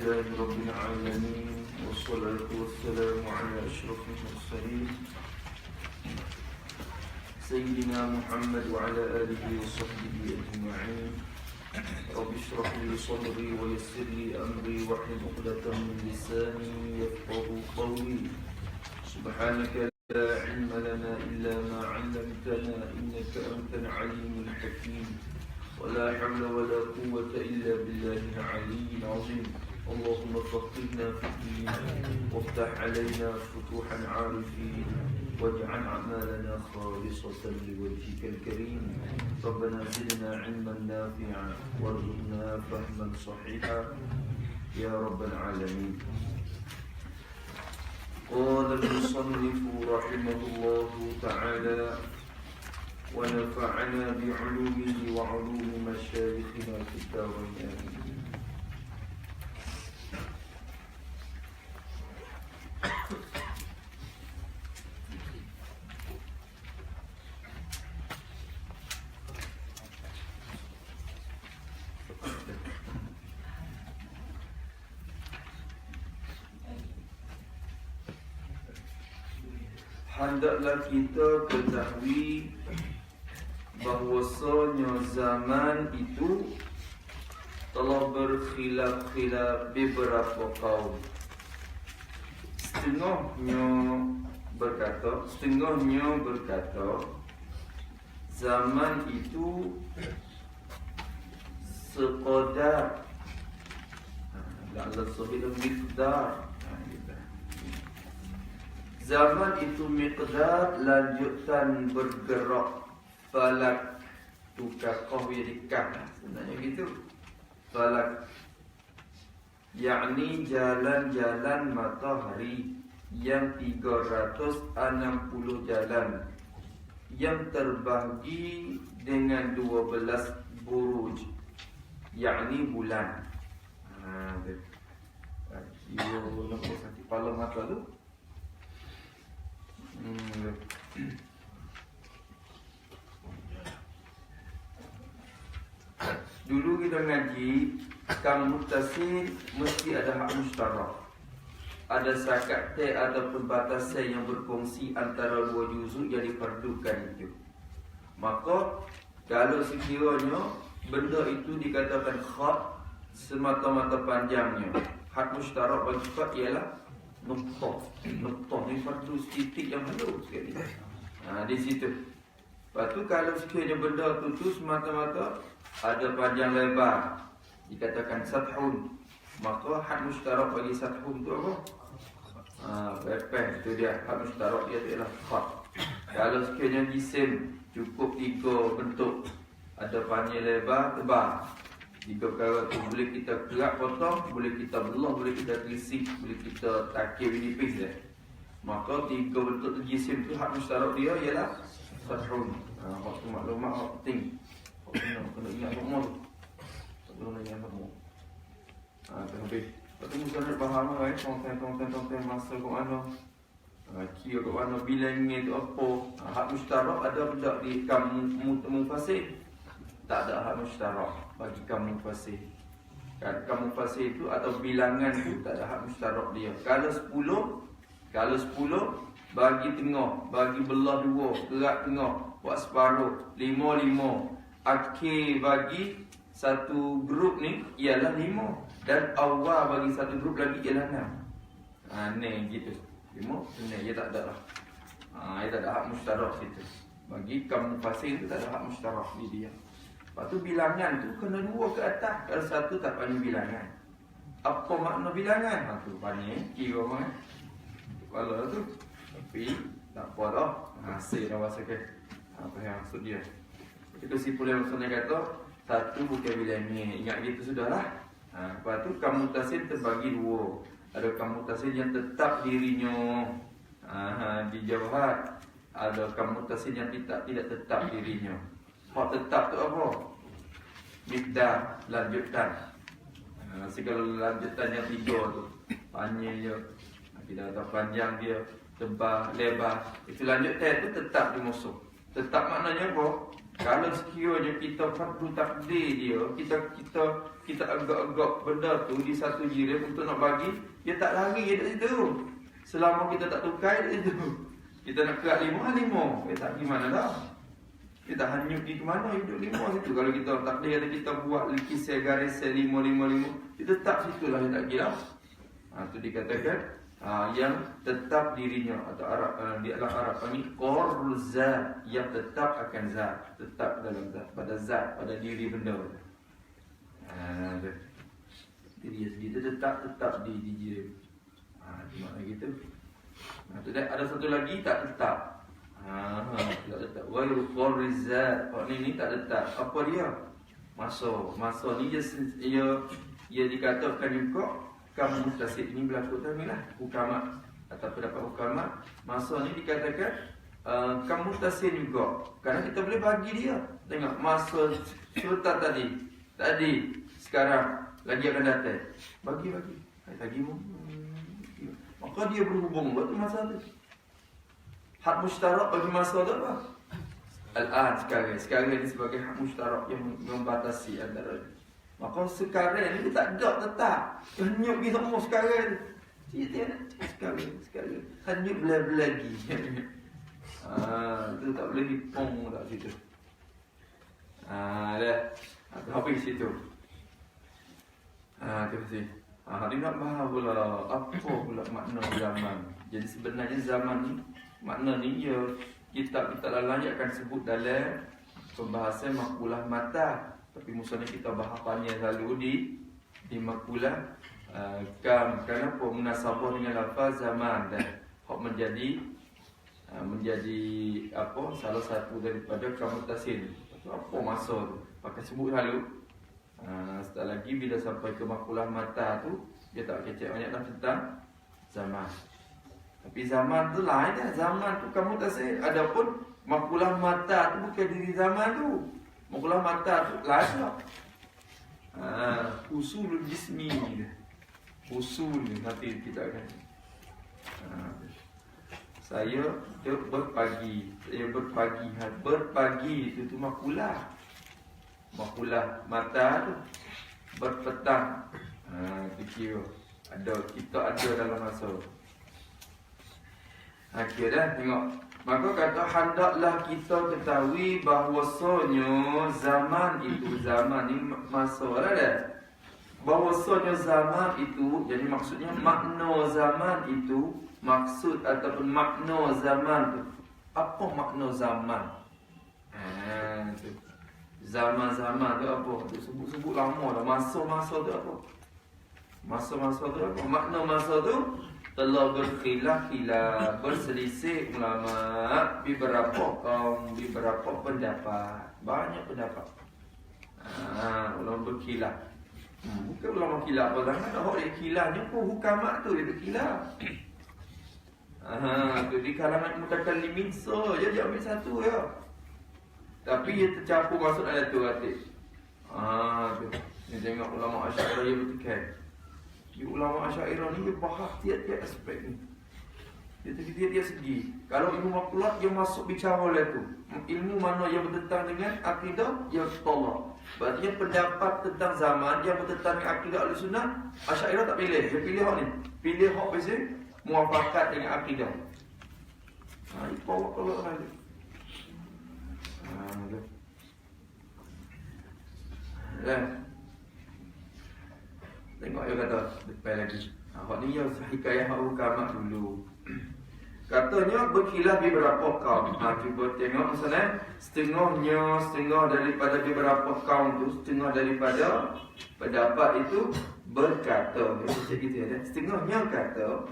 لله رب العالمين والصلاة والسلام على أشرف المرسلين سيدنا محمد وعلى آله وصحبه أجمعين. رب اشرح لي صدري ويسر لي أمري واحلل عقدة من لساني يفقهوا قولي. سبحانك لا علم لنا إلا ما علمتنا إنك أنت العليم الحكيم. ولا حول ولا قوة إلا بالله العلي العظيم. اللهم فقهنا في الدين وافتح علينا فتوح العارفين واجعل أعمالنا خالصة لوجهك الكريم. ربنا زدنا علما نافعا وارزقنا فهما صحيحا يا رب العالمين. قال المصنف رحمه الله تعالى ونفعنا بعلومه وعلوم مشايخنا في الدارين آمين. Hendaklah kita ketahui bahwasanya zaman itu telah berkhilaf-khilaf beberapa kaum. Setengahnya berkata zaman itu sekadar zaman itu miqdar lanjutan bergerak falak tukakah wirikah. Sebenarnya gitu. Falak yakni jalan-jalan matahari yang 360 jalan yang terbagi dengan 12 buruj yakni bulan. Iyo nampak sakit kepala mata tu. Dulu kita ngaji Kang Muttasil mesti ada hak mustarak. Ada sakat ataupun batasan yang berkongsi antara dua juzuk yang diperdukan itu. Maka kalau sekiranya benda itu dikatakan khat semata-mata panjangnya, hak mustarak bagi khat ialah Nuktah ni fardu titik yang halus sekali. Di situ. Lepas tu kalau sekiranya benda tu semata-mata ada panjang lebar, dikatakan sathun, maka had mustarak bagi sathun tu apa? Pepeh tu dia, had mustarak dia ialah khat. Kalau sekiranya jisim cukup 3 bentuk, ada panjang lebar, tebal. 3 perkara tu boleh kita kerak potong, boleh kita belah, boleh kita telisik, boleh kita takir nipis dia. Maka 3 bentuk jisim tu hak mustarak dia ialah sathun. Waktu maklumat hak penting. Kena ingat semua tu. Tak perlu nak ingat semua. Habis. Lepas tu mesti nak faham lah tongten masa kat mana. Kira kat mana, bilangnya tu apa. Hak mustarak ada tak di kamu fasih? Tak ada hak mustarak bagi kamu fasih. Kan kamu fasih itu atau bilangan itu tak ada hak mustarak dia. Kalau 10 bagi tengah, bagi belah 2, kerak tengah, buat separuh, 5. Akhir bagi satu grup ni ialah 5 dan awal bagi satu grup lagi ialah 6. Ni gitu. 5 ni dia tak ada lah. Dia tak ada hak mustarak situ. Bagi kamu fasih itu tak ada hak mustarak di dia. Lepas tu bilangan tu kena 2 ke atas. Kalau 1 tak panggil bilangan. Apa makna bilangan? Tu panggil kira mana. Kepala tu. Tapi tak apa dah. Hasil dah rasakan. Apa yang maksud dia. Itu kesimpulan maksudnya kata 1 bukan bilangan. Ingat gitu sudahlah. Lepas tu kamutasil terbagi 2. Ada kamutasil yang tetap dirinya di jawab. Ada kamutasil yang tidak tetap dirinya. Hak tetap tu apa? Miqdar, lanjutan. Segala lanjutan yang 3 tu. Panjang dia, kita kata panjang dia, tebal, lebar. Itu lanjutan tu tetap dimusuh. Tetap maknanya apa? Kalau sekiranya kita fardu takdir dia, kita agak-agak benda tu di satu jirim untuk nak bagi, dia tak lari dia dari situ. Selama kita tak tukar dari situ. Kita nak kerak 5, 5. Tak gimana dah. Kita hanyut di mana hidup 5 situ. Kalau kita takdir ada kita buat kisah garis 5, 5, 5, kita tetap situlah dia tak kira. Itu dikatakan yang tetap dirinya atau Arab di alam Arab panggil qarrul zat, yang tetap akan zat, tetap dalam zat, pada zat, pada diri benda. Diri sendiri tetap di jirim. Makna gitu. Tu dah ada satu lagi tak tetap. Tak tetap. Ghairu qarrul zat. Ni tak tetap. Apa dia? Masa ni dia dikatakan juga kamu mustasid ini berlaku tamilah hukama atau pendapat hukama. Masa ni dikatakan kamu mustasid juga kerana kita boleh bagi dia. Tengok masa sultan tadi sekarang lagi akan datang bagi lagi maka dia berhubung waktu masa tu. Hak mustarak bagi masa tu apa? Al-an sekarang ini sebagai hak mustarak yang membatasi antara. Maka sekarang ni dia tak ada tetap. Hanyut pergi semua sekarang. Dia sekarang. Hanyut lagi. Itu tak boleh dipong tak situ. Dah. Habis situ. Terima kasih. Dia nak bahas pula apa pula makna zaman. Jadi sebenarnya zaman ni, makna ni kita lain akan sebut dalam pembahasan maqbulah mata. Tapi musuhnya kita bahas panjang selalu di maqbulah kenapa munasabah dengan lafaz zaman dan hak menjadi apa salah satu daripada kamutasin. Apa masa tu? Pakai sebut selalu. Setelah lagi bila sampai ke maqbulah mata tu dia tak kecek banyak dah tentang zaman. Tapi zaman tu lain dah. Zaman tu kamutasin. Adapun maqbulah mata tu bukan diri zaman tu. Maqbulah mata tu lain tak? Usulul jismi ni. Usul ni nanti kita akan. Saya berpagi. Berpagi itu maqbulah. Maqbulah mata tu berpetang. Kita ada dalam masa. Akhir dah tengok. Maka kata hendaklah kita ketahui bahawasanya zaman ni masa lah dah. Bahawasanya zaman itu, jadi maksudnya makna zaman itu, maksud ataupun makna zaman tu. Apa makna zaman? Zaman-zaman tu apa? Sebut-sebut lama dah. Masa-masa tu apa? Masa-masa tu apa? Makna masa tu telah berkhilaf-khilaf, berselisih ulama beberapa kaum, beberapa pendapat, banyak pendapat. Ulama berkhilaf. Bukan ulama khilaf apa zaman dah hak khilafnya pun hukamat tu dia berkhilaf. Tu di kalangan mutakallimin saja dia ambil satu ya. Tapi dia tercampur masuk dalam tu hati. Tu. Ni tengok ulama Asy'ariyah dia bertekan. Ulama Asy'ariyah ni dia bahas tiap-tiap aspek ni. Dia segi. Kalau ilmu maqbulah dia masuk bicara oleh tu. Ilmu mana yang bertentang dengan akidah yang tolak. Berarti pendapat tentang zaman yang bertentang dengan akidah Ahlussunnah, Asy'ariyah tak pilih. Dia pilih hak ni. Pilih hak biasa muafakat dengan akidah. Itu bawa kalau lagi. Tengok dia kata depan lagi. Hak ni yang hikayah hukama dulu. Katanya berkhilaf beberapa kaum. Cuba tengok misalnya setengah daripada beberapa kaum tu, setengah daripada pendapat itu berkata. Macam gitu ya. Setengahnya kata,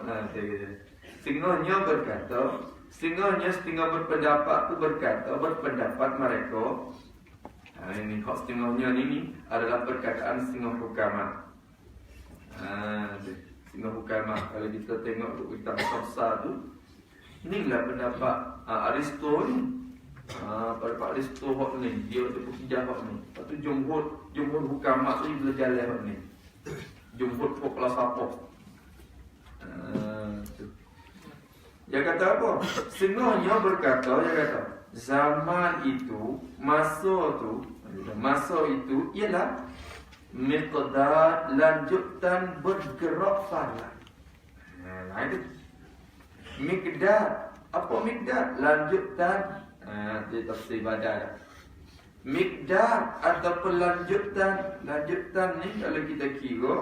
setengahnya berkata, setengah berpendapat tu berpendapat mereka. Ini hak setengahnya ini adalah perkataan setengah hukama. Setengah hukama. Kalau kita tengok kitab Safsa tu, inilah pendapat Aristo ni. Pendapat Aristo hak ni, dia untuk berhijab hak ni. Lepas tu jumhur hukama tu dia berjalan hak ni. Jumhur kelas apa? Dia kata apa? Setengahnya berkata, dia kata zaman itu, masa itu ialah miqdar lanjutan bergerak falak. Itu miqdar. Apa miqdar? Lanjutan. Dia tafsir badal. Miqdar ataupun lanjutan. Lanjutan ni kalau kita kira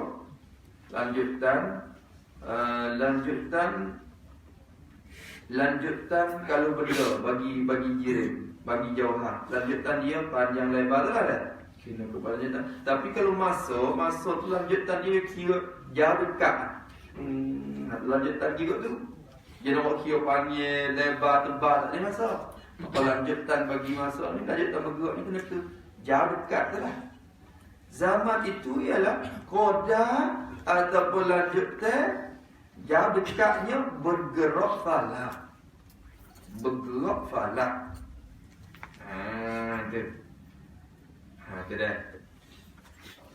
lanjutan kalau benda bagi jirim, bagi jauhan. Lanjutan dia panjang lebar lah dah. Kena kepada. Tapi kalau masa tu lanjutan dia kira jauh dekat. Lanjutan juga tu. Dia nak buat kira panjang, lebar, tebal, tak ada masalah. Maka lanjutan bagi masa ni, lanjutan bergerak ni kena tu jauh dekat tu lah. Zaman itu ialah qadar ataupun lanjutan jauh dekatnya bergerak falak. Bergerak falak. Tu dah.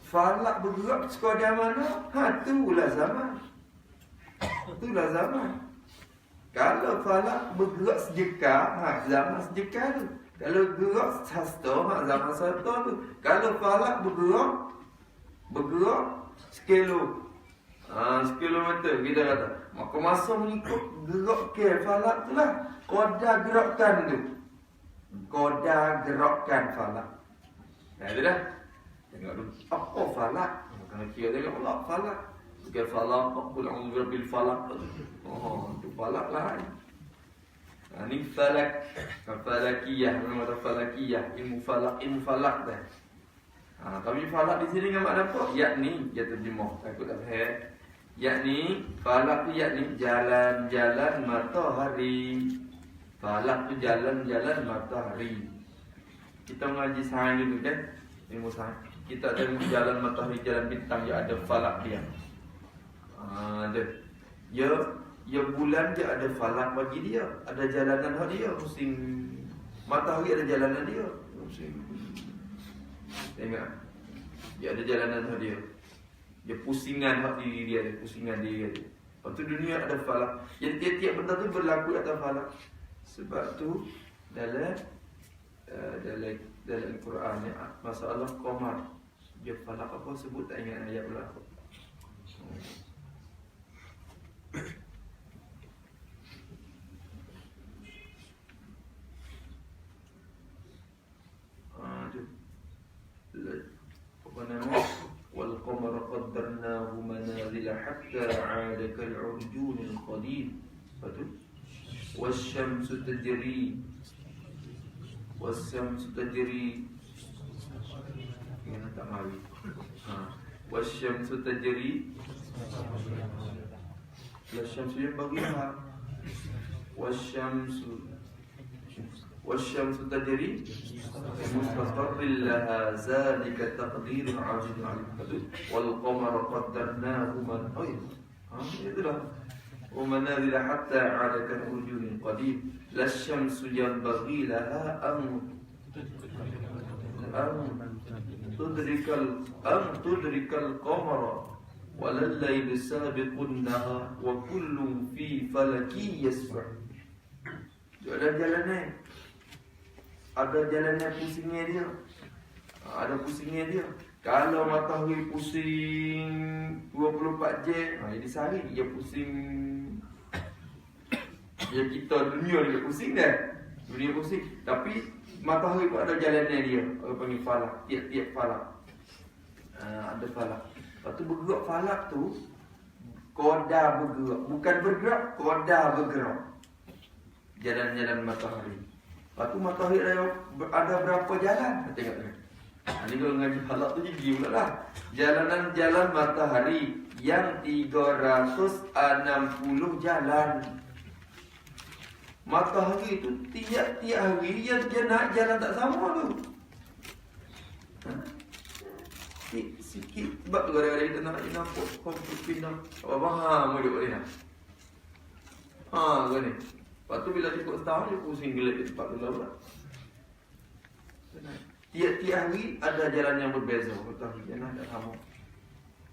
Falak bergerak sekadar mana? Itulah zaman. Itulah zaman. Kalau falak bergerak sejekar, zaman sejekar tu. Kalau gerak sasta, zaman sasta tu. Kalau falak bergerak sekilo. Sekilometer kita kata. Maka masa mengikut gerak ke falak tu lah. Qadar gerakkan tu. Qadar gerakkan falak. Itu dah. Tengok dulu. Apa falak? Kena kira tengok pula falak. Bukan falak. Qul a'udzu bil falak. Itu falak lah. Ini falak. Falakiyah. Memang ada falakiyah. Ilmu falak dah. Tapi falak di sini dengan makna apa? Yakni, dia terjemah. Takut tak faham. Yakni, falak tu yakni jalan-jalan matahari. Falak tu jalan-jalan matahari. Kita mengaji sains dulu kan? Ilmu sains. Kita tengok jalan matahari, jalan bintang, dia ada falak dia. Ada. Ya bulan dia ada falak bagi dia. Ada jalanan dia. Pusing. Matahari ada jalanan dia. Pusing. Tengok. Dia ada jalanan dia. Dia pusingan hak diri dia, pusingan diri dia. Lepas tu dunia ada falak. Yang tiap-tiap benda tu berlaku atas falak. Sebab tu dalam Quran ni masalah qamar. Dia falak apa sebut tak ingat ayat pula. Apa nama? Wal qamara qaddarnahu manazila hatta 'ada kal 'urjunil qadim. Betul? Wasyamsu tajri. Ini tak mari. Wasyamsu tajri. Wasyamsu yang bagaimana? Wasyamsu tajri mustaqarril laha zalika taqdirul 'azizul 'alim. Wal qamara qaddarnahu itulah. ومنازل حتى عاد كالأرجون القديم لا الشمس ينبغي لها أن تدرك القمر ولا الليل سابق النهار وكل في فلك يسبح. Ada jalannya pusingnya dia. Ada pusingnya dia. Kalau matahari pusing 24 jam, jadi sehari dia pusing. Ya kita dunia dia pusing dah. Dunia pusing. Tapi matahari pun ada jalannya dia. Orang panggil falak. Tiap-tiap falak. Ada falak. Lepas tu bergerak falak tu, qadar bergerak. Bukan bergerak, qadar bergerak. Jalan-jalan matahari. Lepas tu matahari ada berapa jalan? Tengok. Ini kalau ngaji falak tu jadi pula lah. Jalanan-jalan matahari yang 360 jalan. Matahari tu tiap-tiap hari dia naik jalan tak sama tu. Sikit sebab tu kadang-kadang kita nak nampak komput pindah. Apa faham dia boleh nak? Kan ni. Lepas tu bila cukup setahun dia pusing gelik di tempat tu lah pula. Tiap-tiap hari ada jalan yang berbeza. Matahari dia naik tak sama.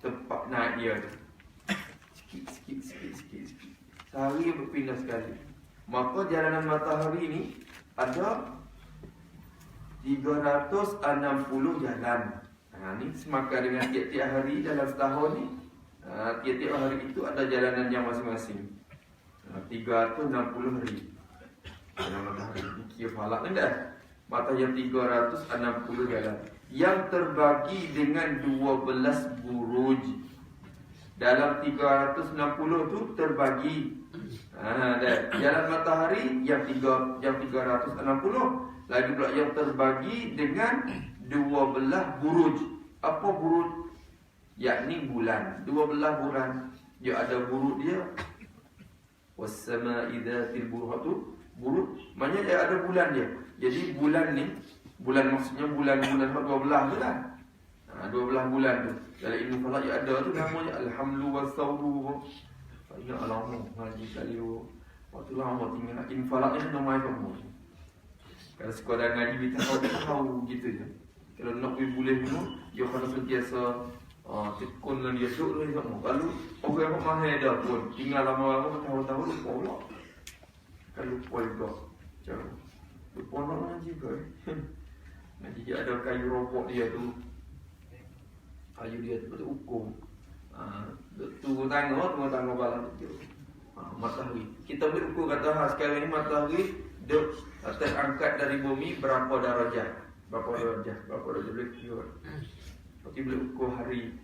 Tempat naik dia tu. Sikit. Sehari berpindah sekali. Maka jalanan matahari ni ada 360 jalan. Ni semakan dengan tiap-tiap hari dalam setahun ni. Tiap-tiap hari itu ada jalanan yang masing-masing. 360 hari. Dalam matahari dikira falak ni dah. Matahari yang 360 jalan. Yang terbagi dengan 12 buruj. Dalam 360 tu terbagi. Jalan matahari yang 360. Lagi pula yang terbagi dengan 12 buruj. Apa buruj? Yakni bulan. 12 bulan. Dia ada buruj dia. Was-sama'i dzatil buruj tu buruj. Maknanya dia ada bulan dia. Jadi bulan ni, bulan maksudnya bulan-bulan 12 tu lah. 12 bulan tu. Dalam ilmu falak dia ada tu namanya Alhamlu was-Sawru. Ingat alamu ngaji kali waktu lama tinggal ilmu falak ni kena main kamu. Kalau sekadar ngaji kita tahu gitu je. Kalau nak pergi boleh dulu, dia kena sentiasa tekun dan dia duduk lagi sama. Kalau orang yang mahal dah pun tinggal lama-lama tahun-tahun lupa pula. Kalau lupa juga. Macam lupa nak ngaji ke? Ngaji dia ada kayu robot dia tu. Kayu dia tu betul ukur. Tunggu tangga balang tu. Matahari. Kita boleh ukur kata sekarang ni matahari duk terangkat dari bumi berapa darjah. Berapa darjah boleh kira. Tapi boleh ukur hari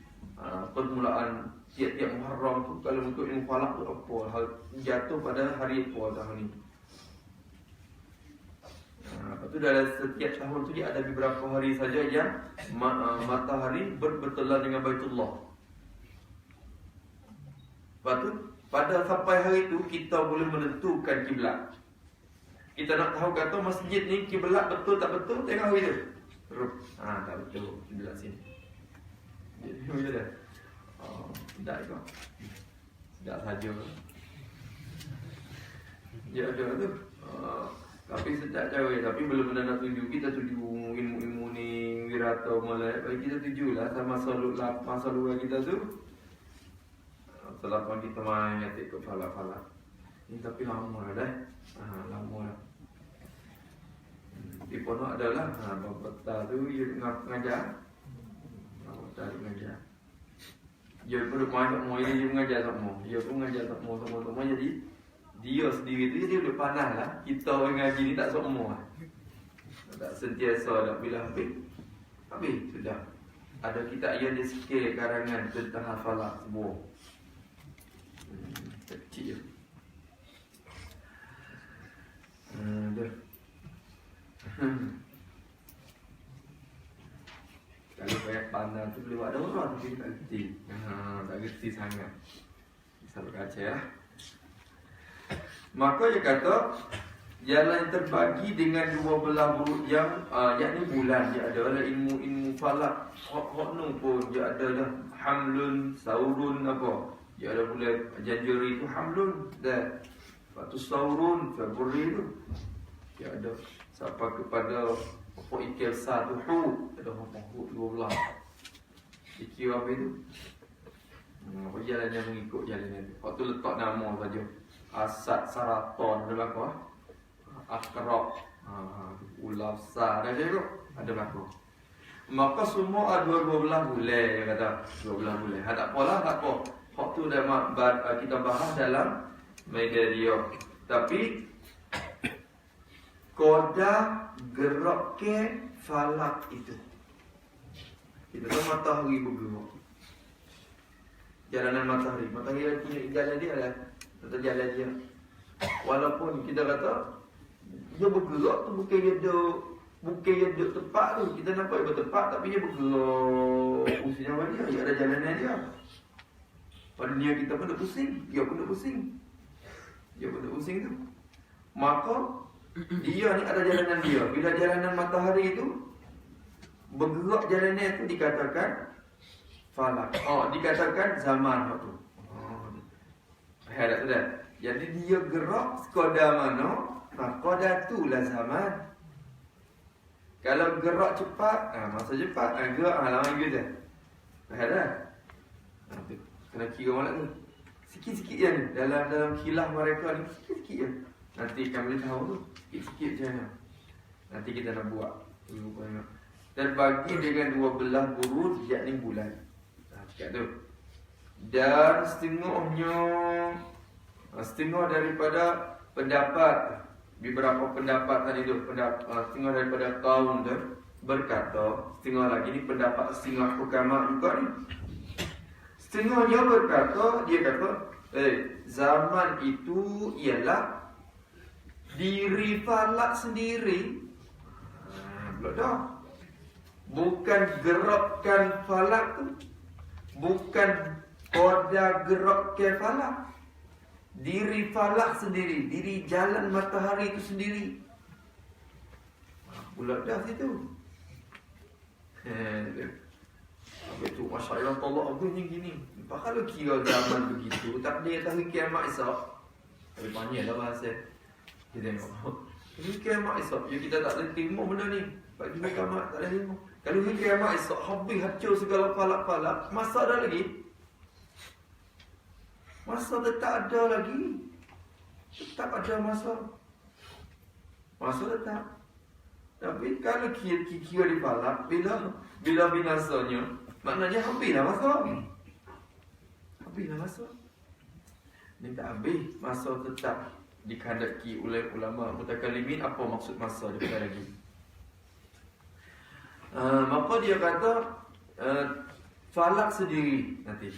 permulaan tiap-tiap Muharram tu. Kalau untuk ilmu falak tu apa hal jatuh pada hari apa tahun ni. Lepas tu dalam setiap tahun tu dia ada beberapa hari saja yang matahari berbetulan dengan Baitullah. Lepas tu pada sampai hari tu kita boleh menentukan kiblat. Kita nak tahu kata masjid ni kiblat betul tak betul, tengok hari tu. Tak betul kiblat sini. Jadi macam dah. Tidak juga. Tidak saja. Ya ada tu. Tapi sedap cara, tapi belum nak tuju. Kita tuju ilmu-ilmu ni wirata mulai. Bagi kita tujulah sama masa luar kita tu. Selepas kita main ngetik ke falak-falak. Ni tapi lama dah. Lama dah. Di pondok adalah bapa tu dia mengajar. Bapa tu mengajar. Dia perlu main tak mau dia mengajar tak mau. Dia pun mengajar tak mau semua. Jadi dia sendiri tu dia boleh panah lah. Kita orang ngaji ni tak semua. Tak sentiasa dah bila habis sudah. Ada kitab yang dia sikit karangan tentang hafalah semua. Kecil. Dah. Kalau banyak pandang tu boleh buat ada orang tapi tak gerti. Tak gerti sangat. Salah kaca ya. Maka dia kata jalan yang terbagi dengan 12 buruj yang yakni bulan. Dia ada ilmu falak. Hok pun dia ada dah hamlun, saurun apa. Dia ada bulan Januari tu hamlun dan waktu saurun Februari tu. Dia ada sampai kepada apa ikil satu hud. Ada apa hud 12. Ikil apa itu? Jalan yang mengikut jalan itu. Waktu letak nama saja. Asad Saraton ada berapa? Akrab Ulafsa ada je tu. Ada berapa? Maka semua ada 12 bulan dia kata. 12 bulan. Tak apalah, tak apa. Hak tu dah kita bahas dalam media dia. Tapi koda gerak ke falak itu. Kita tahu matahari bergerak. Jalanan matahari. Matahari punya jalan dia lah. Atau jalan dia. Walaupun kita kata dia bergerak tu bukan dia duduk tepat tu. Kita nampak dia bertepat tapi dia bergerak. Fungsinya apa dia? Dia ada jalanan dia. Pada dunia kita pun dah pusing. Dia pun dah pusing. Dia pun dah pusing tu. Maka dia ni ada jalanan dia. Bila jalanan matahari itu bergerak jalannya itu dikatakan falak. Dikatakan zaman tu. Hadap tu dah. Jadi dia gerak sekadar mana, sekadar tu lah zaman. Kalau gerak cepat, masa cepat, gerak lama juga dah. Hadap. Kena kira malam tu. Sikit-sikit je dalam khilaf mereka ni, sikit-sikit je. Nanti kami boleh tahu tu, sikit-sikit je. Nanti kita nak buat. Dan bagi dengan 12 buruj, yakni bulan. Cakap tu. Dan setengah daripada pendapat, beberapa pendapat tadi tu, setengah daripada kaum tu berkata, setengah lagi ni pendapat setengah ulama juga ni. Setengahnya berkata, dia kata, zaman itu ialah diri falak sendiri. Belum dah. Bukan gerakkan falak tu. Bukan koda gerakkan falak. Diri falak sendiri, diri jalan matahari itu sendiri. Bulat dah situ. Habis tu masyarakat Allah agungnya gini. Kalau kira zaman begitu, tak dia tahu kiamat esok. Tapi banyak lah bahasa. Kita tengok. Ini kiamat esok, ya kita tak boleh terima benda ni. Bagi kiamat tak boleh terima. Kalau ini kiamat esok, habis hancur segala falak-falak, masa ada lagi? Masa tetap ada lagi. Tetap ada masa. Masa tetap. Tapi kalau kira di falak, bila binasanya, maknanya habislah masa. Habislah masa. Ini tak habis, masa tetap dikandaki oleh ulama mutakalimin. Apa maksud masa dia lagi? Maka dia kata falak sendiri nanti.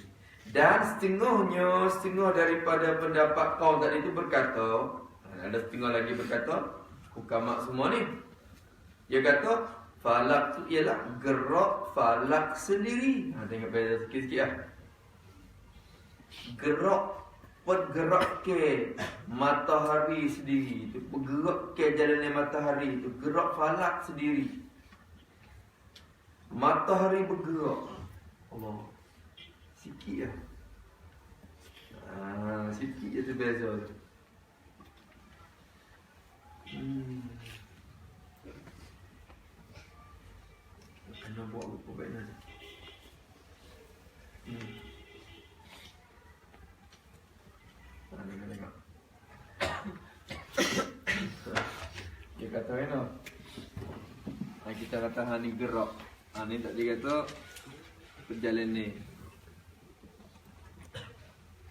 Dan setengah daripada pendapat kaum tadi itu berkata, ada setengah lagi berkata, hukama semua ni, dia kata falak tu ialah gerak falak sendiri. Tengok beza sikit-sikit lah. Bergerak ke matahari sendiri itu, bergerak ke jalannya matahari itu, gerak falak sendiri. Matahari bergerak. Allah. Sikit lah. Sikit je tu beza tu. Kena buat apa baik nanti. Tengok. Dia kata kan, kita kata ni gerak. Ni tak dia kata perjalanan ni.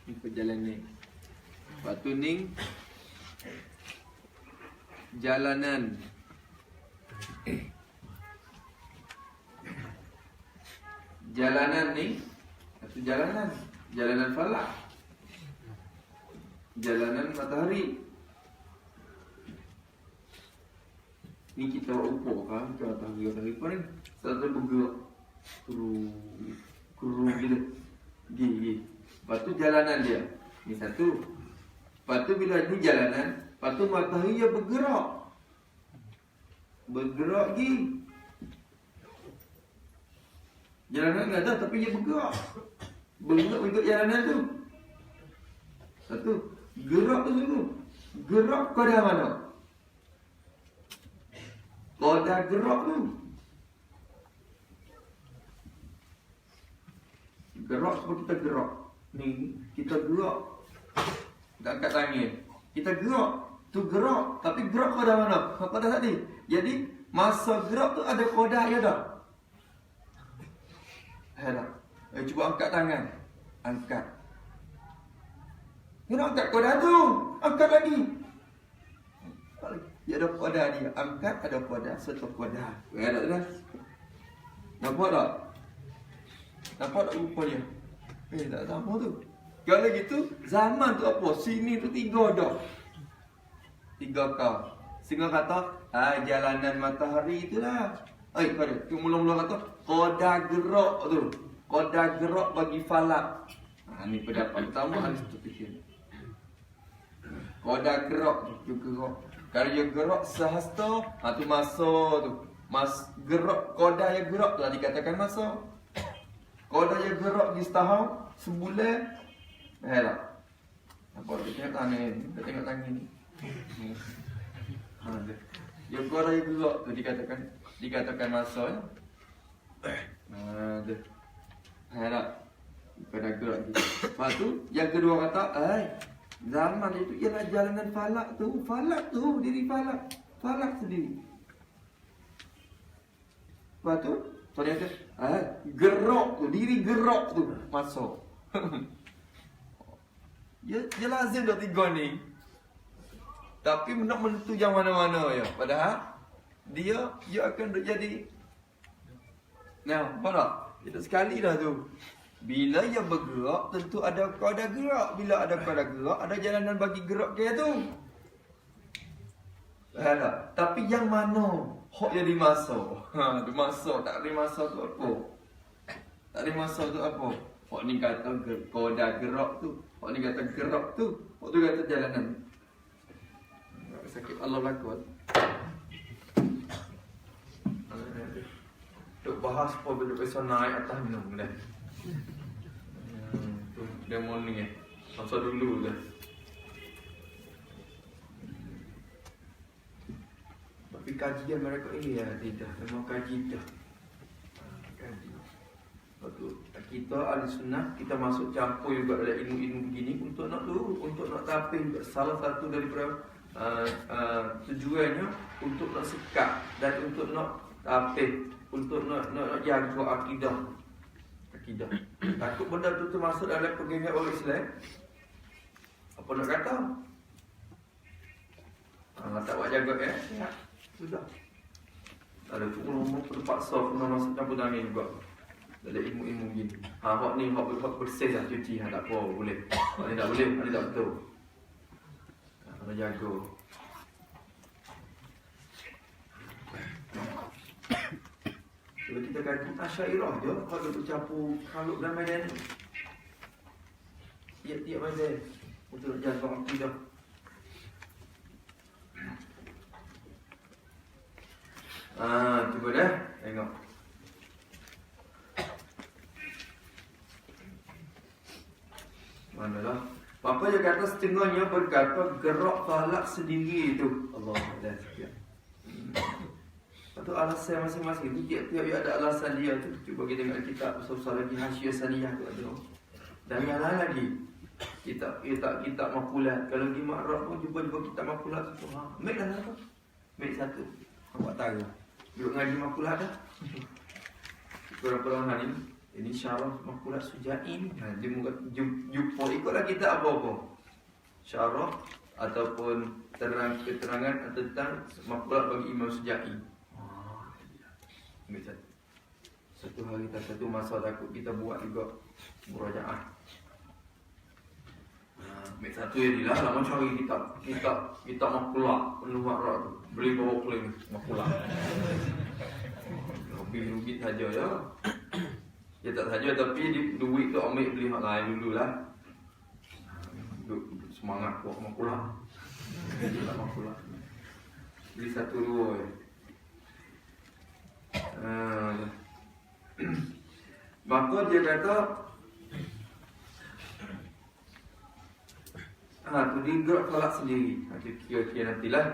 Ni perjalanan ni. Lepas tu ni jalanan. Jalanan ni, itu jalanan falak. Jalanan matahari. Ni kita ukur kan, kita matahari apa ni? Satu bergerak. Kuru gitu. Gigi. Lepas tu jalanan dia. Ni satu. Lepas tu bila ni jalanan, lepas tu matahari dia bergerak. Bergerak gigi. Jalanan tak ada tapi dia bergerak. Bergerak ikut jalanan tu. Satu. Gerak tu satu. Gerak pada mana? Koda gerak tu. Gerak sebab kita gerak. Ni kita gerak. Kita angkat tangan. Kita gerak. Tu gerak. Tapi gerak pada mana? Koda tadi. Jadi masa gerak tu ada koda ya dah. Helah. Cuba angkat tangan. Angkat. Dia nak angkat koda tu. Angkat lagi. Dia ada koda dia. Angkat ada koda. Satu koda. Ada tak? Nampak tak? Nampak tak rupa dia? Tak sama tu. Kalau gitu, zaman tu apa? Sini tu 3 dah. 3 kau. Sehingga kata, jalanan matahari itulah. Pada tu mula-mula kata koda gerak tu. Koda gerak bagi falak. Ni pendapat pertama Aristoteles. Koda gerak tu gerak. Kalau dia gerak sehasta, tu masa tu. Gerak koda yang gerak telah dikatakan masa. Koda yang gerak di setahun, sebulan. Lah. Apa dia tengok tangan ni? Kita tengok tangan ni. Dia koda yang gerak tu dikatakan masa ya. Lah. Koda gerak tu. Lepas tu yang kedua kata, zaman itu ialah jalanan falak tu. Falak tu, diri falak. Falak sendiri. Lepas tu ternyata gerak tu, diri gerak tu masuk. Dia lazim dah 3 ni. Tapi nak menentu yang mana-mana ya. Padahal dia akan jadi. Nah, apa tak? Itu sekali dah tu. Bila ia bergerak, tentu ada kau ada gerak. Bila ada kau ada gerak, ada jalanan bagi gerak dia tu. Tak? Tapi yang mana hok jadi masuk? Dia masuk, tak ada masuk tu apa? Tak ada masuk tu apa? Hok ni kata kau dah gerak tu. Hok ni kata gerak tu. Hok tu kata jalanan. Sakit Allah lakon. Duk bahas apa bila besok naik atas minum dah. Tu demo ni masa dulu dah. Tapi kajian mereka tidak. Memang kaji dah. Kaji. Waktu kita ahli sunnah, kita masuk campur juga dalam ilmu-ilmu begini untuk nak tapih juga. Salah satu daripada tujuannya untuk nak sekat dan untuk nak tapih, untuk nak jaga akidah. Takut benda tu masuk dalam pegangan orang Islam. Apa nak kata? Tak buat jaga ya. Sudah. Ada tu ulama terpaksa kena masuk campur tangan juga. Dalam ilmu-ilmu gini. Hak ni hak bersih lah cuci, tak apa boleh. Hak ni tak boleh, hak ni tak betul. Kena jaga. Kalau kita kaji Asy'ariyah je, kalau bercampur kalau dalam medan tiap-tiap medan untuk nak jaga akidah. Cuba dah tengok. Manalah. Bapa dia kata setengahnya berkata gerak falak sendiri tu. Allah dah sekian. Lepas tu alasan masing-masing tu tiap-tiap ada alasan dia tu. Cuba kita tengok kitab besar-besar lagi Hasyiah Saniyah tu ada. Dan yang lain lagi. Kitab makulat. Kalau di Ma'rab pun jumpa kitab makulat tu. Mek dah apa? Mek satu. Awak tahu. Duduk ngaji makulat dah. Kurang-kurang hari ni. Ini syarah makulat Sujai ni. Dia jumpa ikutlah kitab apa-apa. Syarah ataupun keterangan tentang makulat bagi Imam Sujai. Satu hari satu masa takut kita buat juga murajaah. Ambil satu yang lah lama cari kitab makulat penuh makrak tu. Beli bawa pulang makulat. Rugi saja ya. Dia tak saja tapi duit tu ambil beli hak lain dululah. Semangat buat makulat. Makulat. Beli satu dua je. Maka dia kata tu dia gerak tolak sendiri. Kira-kira nantilah.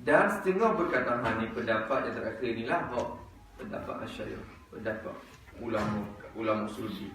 Dan setengah berkata ni pendapat yang terakhir inilah pendapat Asy'ariyah, pendapat ulama Suluki.